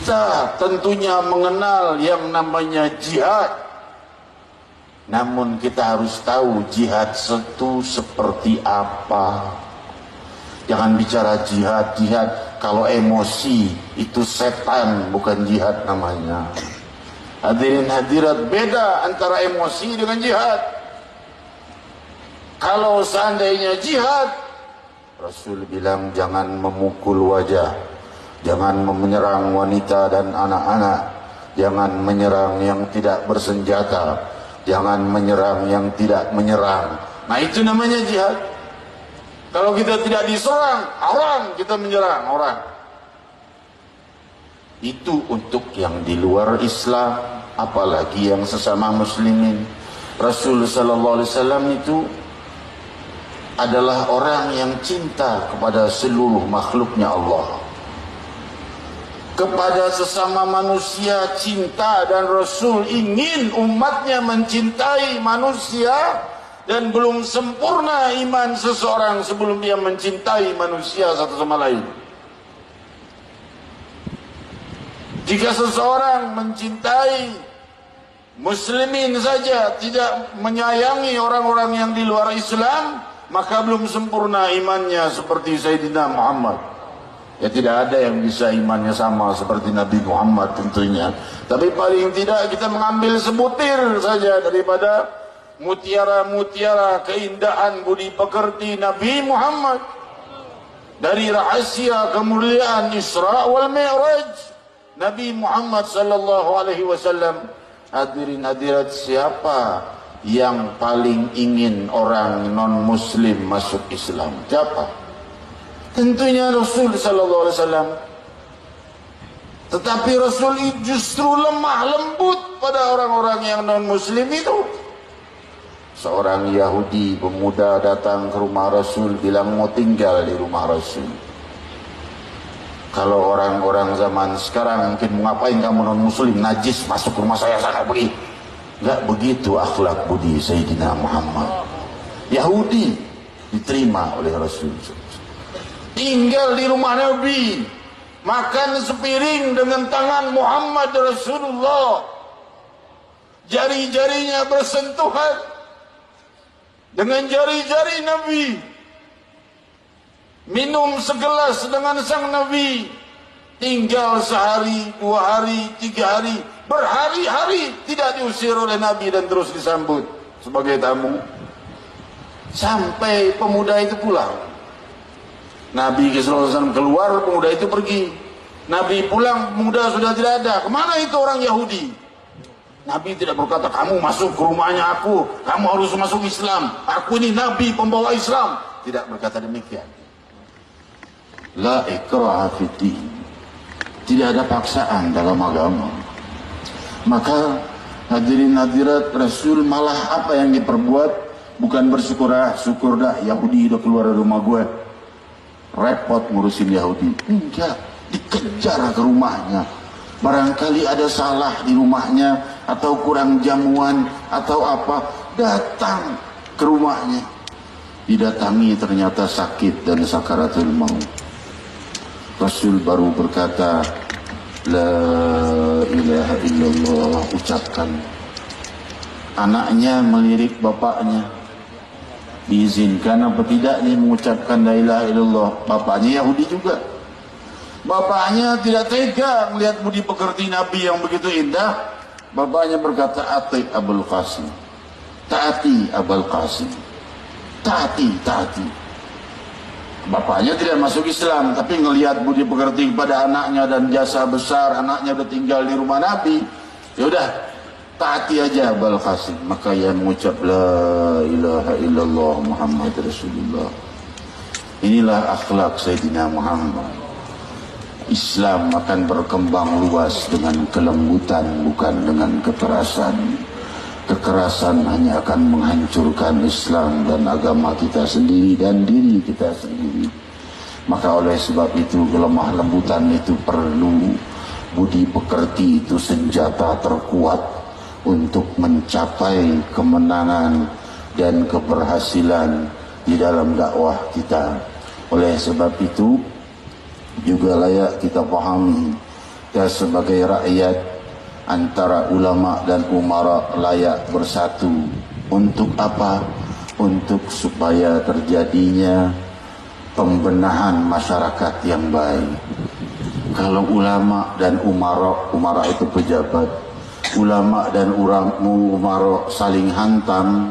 Kita tentunya mengenal yang namanya jihad. Namun kita harus tahu jihad itu seperti apa. Jangan bicara jihad kalau emosi itu setan, bukan jihad namanya. Hadirin hadirat, beda antara emosi dengan jihad. Kalau seandainya jihad, Rasul bilang jangan memukul wajah, jangan menyerang wanita dan anak-anak, jangan menyerang yang tidak bersenjata, jangan menyerang yang tidak menyerang. Nah, itu namanya jihad. Kalau kita tidak diserang orang, kita menyerang orang. Itu untuk yang di luar Islam, apalagi yang sesama muslimin. Rasul sallallahu alaihi wasallam itu adalah orang yang cinta kepada seluruh makhluknya Allah. Kepada sesama manusia cinta, dan Rasul ingin umatnya mencintai manusia, dan belum sempurna iman seseorang sebelum dia mencintai manusia satu sama lain. Jika seseorang mencintai muslimin saja, tidak menyayangi orang-orang yang di luar Islam, maka belum sempurna imannya seperti Sayyidina Muhammad. Ya, tidak ada yang bisa imannya sama seperti Nabi Muhammad tentunya. Tapi paling tidak kita mengambil sebutir saja daripada mutiara-mutiara keindahan budi pekerti Nabi Muhammad, dari rahasia kemuliaan Isra wal Mi'raj Nabi Muhammad sallallahu alaihi wasallam. Hadirin hadirat, siapa yang paling ingin orang non muslim masuk Islam? Siapa? Tentunya Rasul sallallahu alaihi wasallam. Tetapi Rasul justru lemah lembut pada orang-orang yang non muslim itu. Seorang Yahudi pemuda datang ke rumah Rasul, bilang mau tinggal di rumah Rasul. Kalau orang-orang zaman sekarang mungkin mau ngapain kamu non muslim, najis, masuk ke rumah saya sana pergi. Enggak begitu akhlak budi Sayyidina Muhammad. Yahudi diterima oleh Rasul. Tinggal di rumah Nabi, makan sepiring dengan tangan Muhammad Rasulullah, jari-jarinya bersentuhan dengan jari-jari Nabi, minum segelas dengan sang Nabi, tinggal sehari, 2 hari, 3 hari, berhari-hari tidak diusir oleh Nabi dan terus disambut sebagai tamu. Sampai pemuda itu pulang. Nabi SAW keluar, pemuda itu pergi. Nabi pulang, pemuda sudah tidak ada. Kemana itu orang Yahudi? Nabi tidak berkata, kamu masuk ke rumahnya aku, kamu harus masuk Islam, aku ini Nabi pembawa Islam. Tidak berkata demikian. La ikraha fiddin. Tidak ada paksaan dalam agama. Maka hadirin hadirat, Rasul malah apa yang diperbuat, bukan bersyukur, syukur dah Yahudi udah keluar dari rumah gue, repot ngurusin Yahudi. Enggak, dikejar ke rumahnya. Barangkali ada salah di rumahnya, atau kurang jamuan, atau apa, datang ke rumahnya. Didatangi ternyata sakit dan sakaratul maut. Rasul baru berkata, La ilaha illallah, ucapkan. Anaknya melirik bapaknya, diizinkan apa tidak nih mengucapkan la ilaha illallah. Bapaknya Yahudi juga. Bapaknya tidak tega melihat budi pekerti Nabi yang begitu indah. Bapaknya berkata, Ati Abul Qasim, taati Abul Qasim, taati. Bapaknya tidak masuk Islam, tapi ngelihat budi pekerti kepada anaknya dan jasa besar, anaknya udah tinggal di rumah Nabi, ya udah taati aja Abul Qasim. Maka ia mengucap la ilaha illallah Muhammad Rasulullah. Inilah akhlak Sayyidina Muhammad. Islam akan berkembang luas dengan kelembutan, bukan dengan kekerasan. Kekerasan hanya akan menghancurkan Islam dan agama kita sendiri dan diri kita sendiri. Maka oleh sebab itu kelemah lembutan itu perlu. Budi pekerti itu senjata terkuat untuk mencapai kemenangan dan keberhasilan di dalam dakwah kita. Oleh sebab itu juga layak kita pahami kita sebagai rakyat, antara ulama dan umara layak bersatu. Untuk apa? Untuk supaya terjadinya pembenahan masyarakat yang baik. Kalau ulama dan umara itu pejabat, ulama dan umara saling hantam,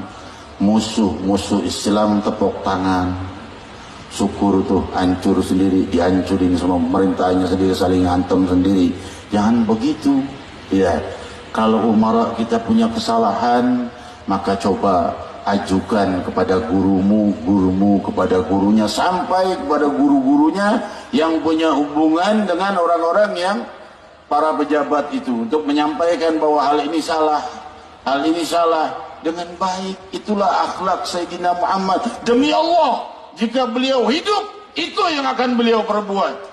musuh Islam tepuk tangan, syukur tuh hancur sendiri, dihancurin sama pemerintahnya sendiri, saling hantam sendiri. Jangan begitu ya. Kalau umara kita punya kesalahan, maka coba ajukan kepada gurumu kepada gurunya, sampai kepada guru-gurunya yang punya hubungan dengan orang-orang yang para pejabat itu, untuk menyampaikan bahwa hal ini salah dengan baik. Itulah akhlak Sayyidina Muhammad. Demi Allah, jika beliau hidup, itu yang akan beliau perbuat.